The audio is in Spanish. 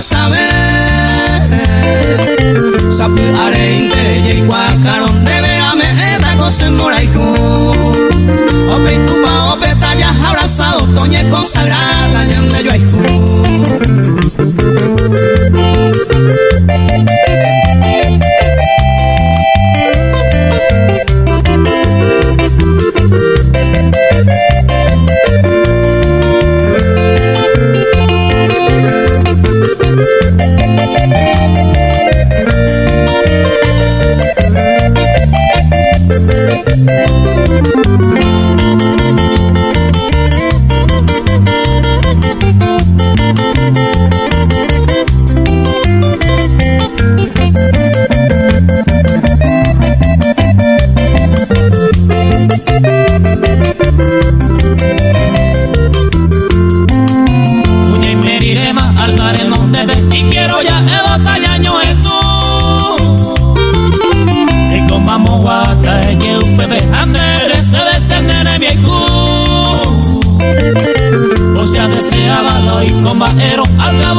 saber sapu are inte y cuacaron debe a mejeta cose moraiku ope tupa ope tallas abrazado toñe consagrada ñande yo aiku. Y quiero ya ebotañaño en tú y con vamos guata y un bebé andere se descende mi cu o sea deseaba lo y con bajero al cabo